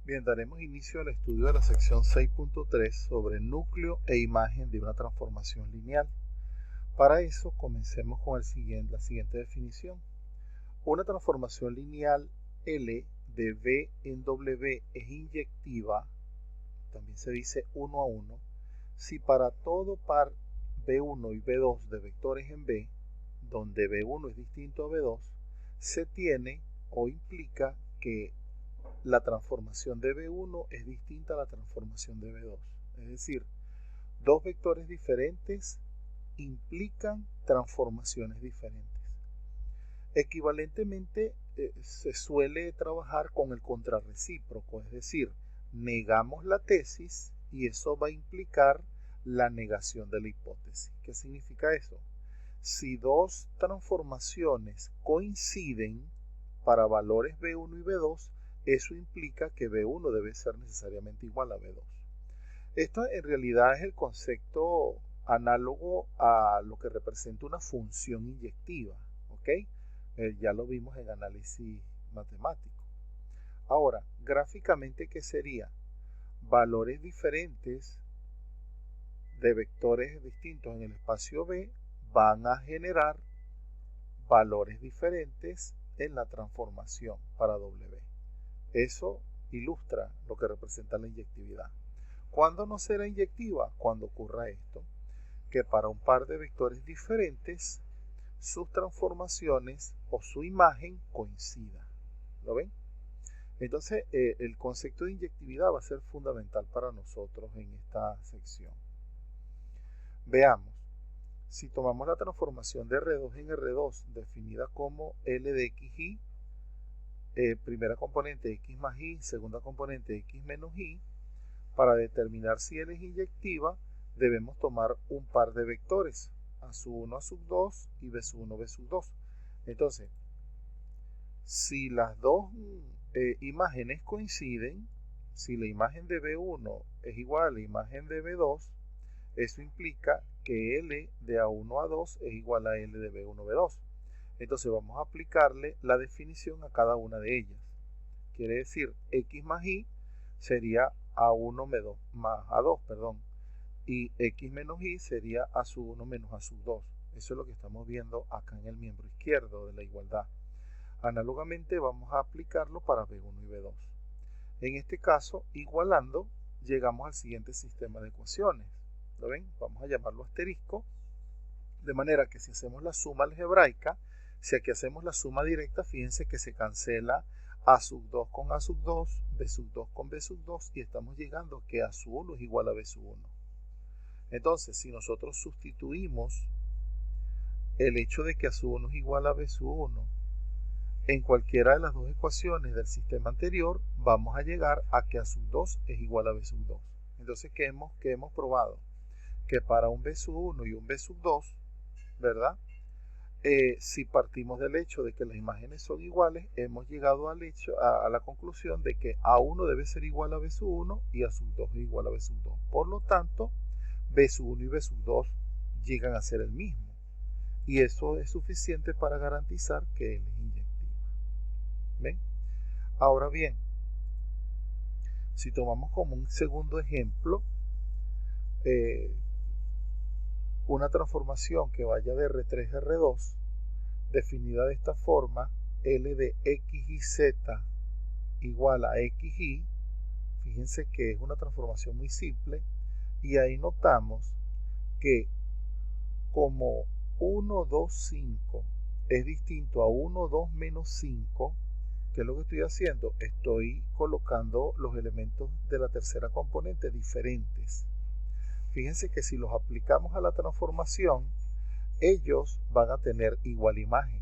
Bien, daremos inicio al estudio de la sección 6.3 sobre núcleo e imagen de una transformación lineal. Para eso, comencemos con la siguiente definición. Una transformación lineal L de V en W es inyectiva, también se dice 1 a 1, si para todo par V1 y V2 de vectores en V, donde V1 es distinto a V2, se tiene o implica que la transformación de V1 es distinta a la transformación de V2. Es decir, dos vectores diferentes implican transformaciones diferentes. Equivalentemente, se suele trabajar con el contrarrecíproco, es decir, negamos la tesis y eso va a implicar la negación de la hipótesis. ¿Qué significa eso? Si dos transformaciones coinciden para valores V1 y V2, eso implica que V1 debe ser necesariamente igual a V2. Esto en realidad es el concepto análogo a lo que representa una función inyectiva, ¿ok? Ya lo vimos en análisis matemático. Ahora, gráficamente, ¿qué sería? Valores diferentes de vectores distintos en el espacio V van a generar valores diferentes en la transformación para W. Eso ilustra lo que representa la inyectividad. ¿Cuándo no será inyectiva? Cuando ocurra esto, que para un par de vectores diferentes, sus transformaciones o su imagen coincida. ¿Lo ven? Entonces, el concepto de inyectividad va a ser fundamental para nosotros en esta sección. Veamos. Si tomamos la transformación de R2 en R2, definida como L de XY, primera componente X más Y, segunda componente X menos Y, para determinar si L es inyectiva, debemos tomar un par de vectores, A sub 1, A sub 2 y B sub 1, B sub 2. Entonces, si las dos imágenes coinciden, si la imagen de B1 es igual a la imagen de B2, eso implica que L de A1 a 2 es igual a L de B1 B2. Entonces vamos a aplicarle la definición a cada una de ellas. Quiere decir, X más Y sería A1 más A2, perdón. Y X menos Y sería A sub 1 menos A sub 2. Eso es lo que estamos viendo acá en el miembro izquierdo de la igualdad. Análogamente vamos a aplicarlo para B1 y B2. En este caso, igualando, llegamos al siguiente sistema de ecuaciones. ¿Lo ven? Vamos a llamarlo asterisco. De manera que si hacemos la suma algebraica, si aquí hacemos la suma directa, fíjense que se cancela A sub 2 con A sub 2, B sub 2 con B sub 2 y estamos llegando a que A sub 1 es igual a B sub 1. Entonces, si nosotros sustituimos el hecho de que A sub 1 es igual a B sub 1 en cualquiera de las dos ecuaciones del sistema anterior, vamos a llegar a que A sub 2 es igual a B sub 2. Entonces, ¿qué hemos probado? Que para un B sub 1 y un B sub 2, ¿verdad? Si partimos del hecho de que las imágenes son iguales, hemos llegado a la conclusión de que A1 debe ser igual a B sub 1 y A sub 2 es igual a B sub 2. Por lo tanto, B sub 1 y B sub 2 llegan a ser el mismo. Y eso es suficiente para garantizar que L es inyectiva. ¿Ven? Ahora bien, si tomamos como un segundo ejemplo, una transformación que vaya de R3 a R2, definida de esta forma, L de X y Z igual a XY, fíjense que es una transformación muy simple, y ahí notamos que como 1, 2, 5 es distinto a 1, 2, menos 5, ¿qué es lo que estoy haciendo? Estoy colocando los elementos de la tercera componente diferentes. Fíjense que si los aplicamos a la transformación, ellos van a tener igual imagen.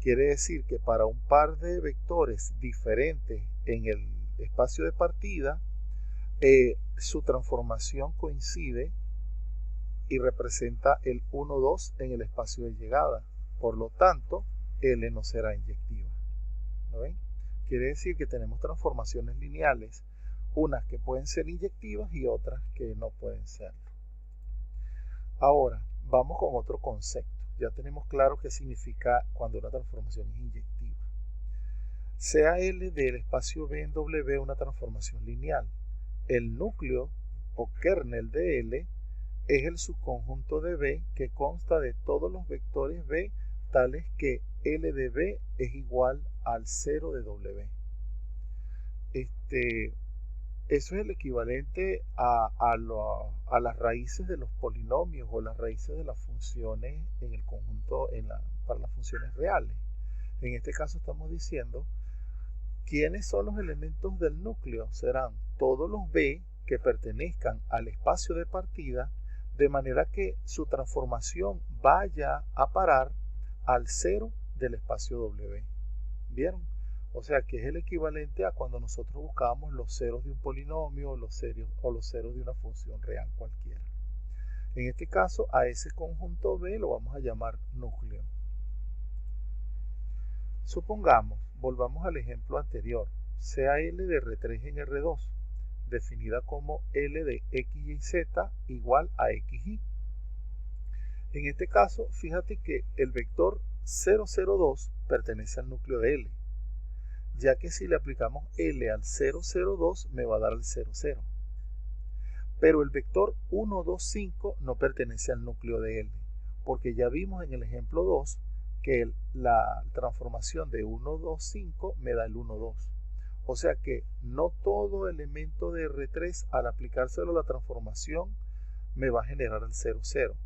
Quiere decir que para un par de vectores diferentes en el espacio de partida, su transformación coincide y representa el 1, 2 en el espacio de llegada. Por lo tanto, L no será inyectiva. ¿Lo ven? Quiere decir que tenemos transformaciones lineales, unas que pueden ser inyectivas y otras que no pueden serlo. Ahora, vamos con otro concepto. Ya tenemos claro qué significa cuando una transformación es inyectiva. Sea L del espacio B en W una transformación lineal. El núcleo o kernel de L es el subconjunto de B que consta de todos los vectores B tales que L de B es igual al 0 de W. Eso es el equivalente a las raíces de los polinomios o las raíces de las funciones en el conjunto para las funciones reales. En este caso estamos diciendo quiénes son los elementos del núcleo. Serán todos los B que pertenezcan al espacio de partida, de manera que su transformación vaya a parar al 0 del espacio W. ¿Vieron? O sea que es el equivalente a cuando nosotros buscábamos los ceros de un polinomio o los ceros de una función real cualquiera. En este caso, a ese conjunto B lo vamos a llamar núcleo. Supongamos, volvamos al ejemplo anterior, sea L de R3 en R2, definida como L de X y Z igual a XY. En este caso, fíjate que el vector 002 pertenece al núcleo de L, ya que si le aplicamos L al 002 me va a dar el 00. Pero el vector 125 no pertenece al núcleo de L, porque ya vimos en el ejemplo 2 que la transformación de 125 me da el 12. O sea que no todo elemento de R3 al aplicárselo a la transformación me va a generar el 00.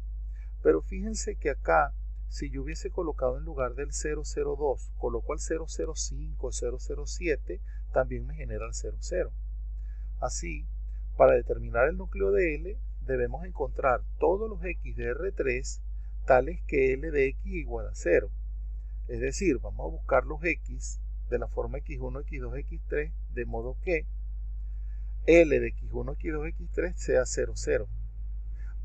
Pero fíjense que acá, si yo hubiese colocado en lugar del 002, coloco el 005, 007, también me genera el 00. Así, para determinar el núcleo de L, debemos encontrar todos los X de R3 tales que L de X igual a 0. Es decir, vamos a buscar los X de la forma X1, X2, X3, de modo que L de X1, X2, X3 sea 00.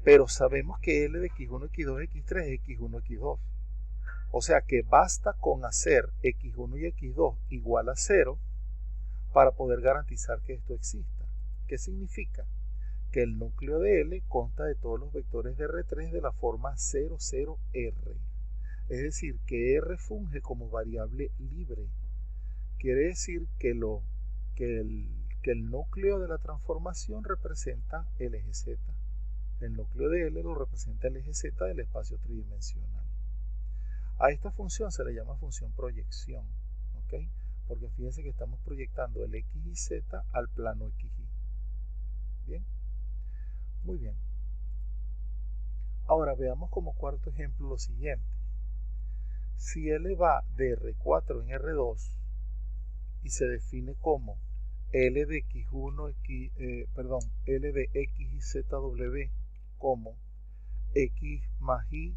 Pero sabemos que L de X1, X2, X3 es X1, X2. O sea que basta con hacer X1 y X2 igual a 0 para poder garantizar que esto exista. ¿Qué significa? Que el núcleo de L consta de todos los vectores de R3 de la forma 00R. Es decir, que R funge como variable libre. Quiere decir que el núcleo de la transformación representa el eje Z. El núcleo de L lo representa el eje Z del espacio tridimensional. A esta función se le llama función proyección, ¿ok? Porque fíjense que estamos proyectando el X y Z al plano XY. ¿Bien? Muy bien. Ahora veamos como cuarto ejemplo lo siguiente. Si L va de R4 en R2 y se define como L de X1, L de X y ZW como X más Y,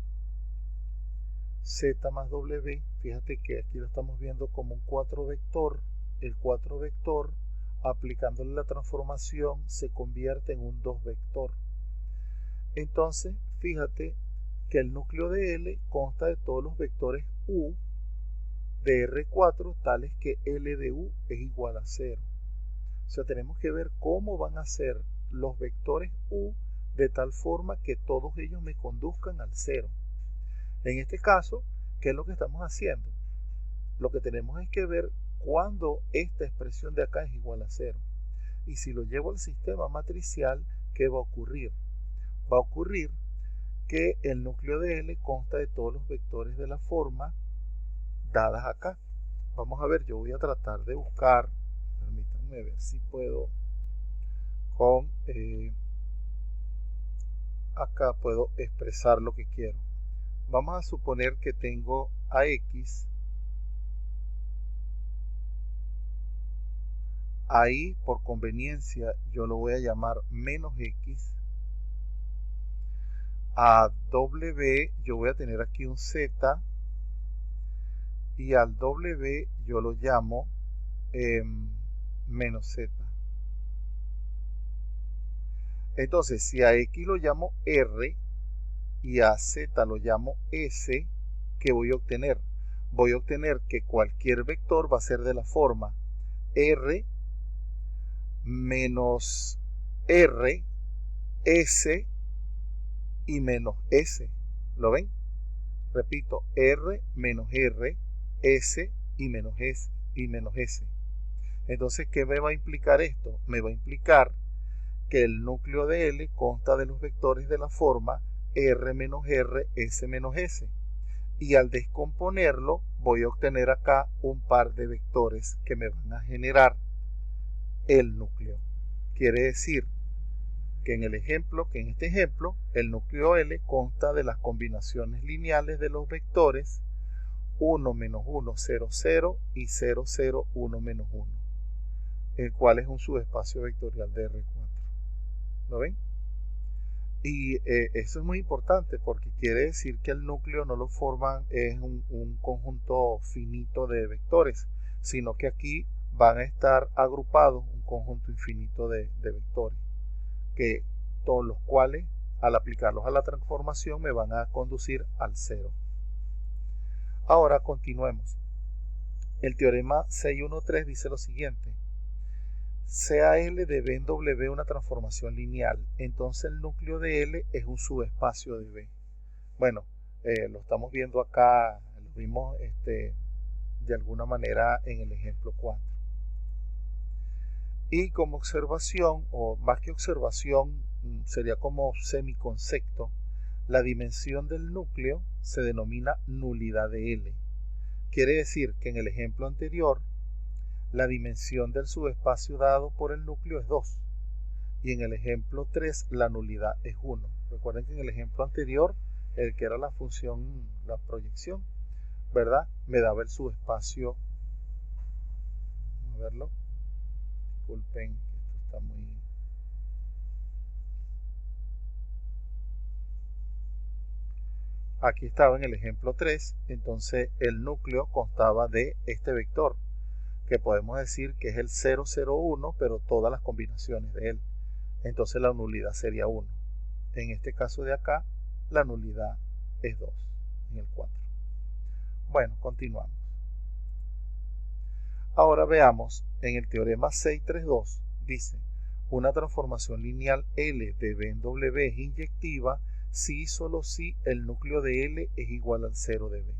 Z más W, fíjate que aquí lo estamos viendo como un 4 vector. El 4 vector, aplicándole la transformación, se convierte en un 2 vector. Entonces, fíjate que el núcleo de L consta de todos los vectores U de R4 tales que L de U es igual a 0. O sea, tenemos que ver cómo van a ser los vectores U de tal forma que todos ellos me conduzcan al 0. En este caso, ¿qué es lo que estamos haciendo? Lo que tenemos es que ver cuándo esta expresión de acá es igual a 0. Y si lo llevo al sistema matricial, ¿qué va a ocurrir? Va a ocurrir que el núcleo de L consta de todos los vectores de la forma dadas acá. Vamos a ver, yo voy a tratar de buscar, permítanme ver si puedo con acá puedo expresar lo que quiero. Vamos a suponer que tengo a X, ahí por conveniencia yo lo voy a llamar menos X. A W yo voy a tener aquí un Z y al W yo lo llamo menos Z. Entonces, si a X lo llamo R y a Z lo llamo S, ¿qué voy a obtener? Voy a obtener que cualquier vector va a ser de la forma R menos R, S y menos S. ¿Lo ven? Repito, R menos R, S y menos S. y menos S. Entonces, ¿qué me va a implicar esto? Me va a implicar que el núcleo de L consta de los vectores de la forma R menos R, S menos S. Y al descomponerlo, voy a obtener acá un par de vectores que me van a generar el núcleo. Quiere decir que en este ejemplo, el núcleo L consta de las combinaciones lineales de los vectores 1 menos 1, 0, 0 y 0, 0, 1 menos 1, el cual es un subespacio vectorial de R4. ¿Lo ven? Y eso es muy importante porque quiere decir que el núcleo no lo forman es un conjunto finito de vectores, sino que aquí van a estar agrupados un conjunto infinito de vectores, que todos los cuales al aplicarlos a la transformación me van a conducir al cero. Ahora continuemos. El teorema 613 dice lo siguiente: sea L de B en W una transformación lineal, entonces el núcleo de L es un subespacio de B. Bueno, lo estamos viendo acá, lo vimos de alguna manera en el ejemplo 4. Y como observación, o más que observación, sería como semiconcepto, la dimensión del núcleo se denomina nulidad de L. Quiere decir que en el ejemplo anterior, la dimensión del subespacio dado por el núcleo es 2. Y en el ejemplo 3, la nulidad es 1. Recuerden que en el ejemplo anterior, el que era la función, la proyección, ¿verdad? Me daba el subespacio. Vamos a verlo. Disculpen, esto está muy... Aquí estaba en el ejemplo 3, entonces el núcleo constaba de este vector, que podemos decir que es el 0, 0, 1, pero todas las combinaciones de él. Entonces la nulidad sería 1. En este caso de acá, la nulidad es 2, en el 4. Bueno, continuamos. Ahora veamos, en el teorema 632, dice, una transformación lineal L de B en W es inyectiva si y solo si el núcleo de L es igual al 0 de B.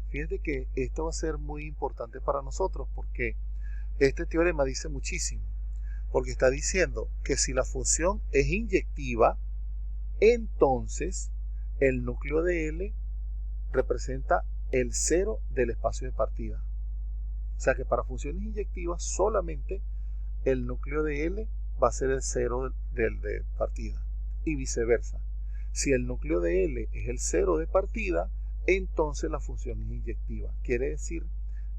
Fíjate que esto va a ser muy importante para nosotros porque este teorema dice muchísimo, porque está diciendo que si la función es inyectiva, entonces el núcleo de L representa el 0 del espacio de partida. O sea que para funciones inyectivas solamente el núcleo de L va a ser el 0 del de partida y viceversa. Si el núcleo de L es el 0 de partida, entonces la función es inyectiva. Quiere decir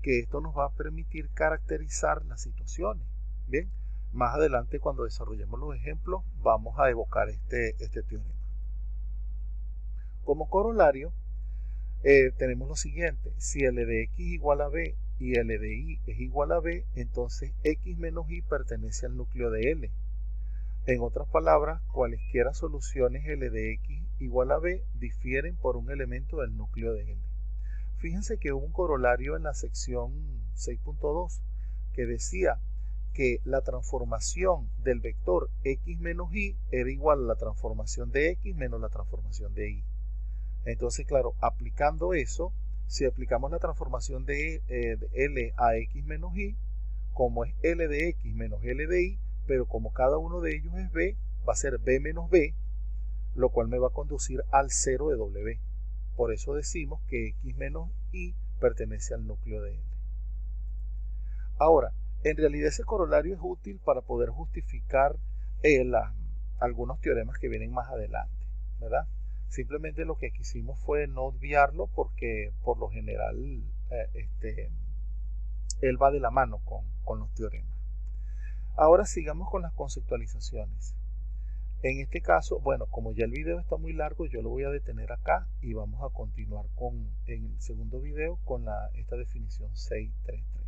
que esto nos va a permitir caracterizar las situaciones. Bien, más adelante cuando desarrollemos los ejemplos vamos a evocar este teorema. Como corolario, tenemos lo siguiente: si L de X igual a B y L de Y es igual a B, entonces X menos Y pertenece al núcleo de L. En otras palabras, cualesquiera soluciones L de X igual a B difieren por un elemento del núcleo de L. Fíjense que hubo un corolario en la sección 6.2 que decía que la transformación del vector X menos Y era igual a la transformación de X menos la transformación de Y. Entonces, claro, aplicando eso, si aplicamos la transformación de L a X menos Y, como es L de X menos L de Y, pero como cada uno de ellos es B, va a ser B menos B, lo cual me va a conducir al 0 de W. Por eso decimos que X menos Y pertenece al núcleo de L. Ahora, en realidad ese corolario es útil para poder justificar algunos teoremas que vienen más adelante, ¿verdad? Simplemente lo que quisimos fue no obviarlo porque por lo general él va de la mano con los teoremas. Ahora sigamos con las conceptualizaciones. En este caso, bueno, como ya el video está muy largo, yo lo voy a detener acá y vamos a continuar en el segundo video con esta definición 633.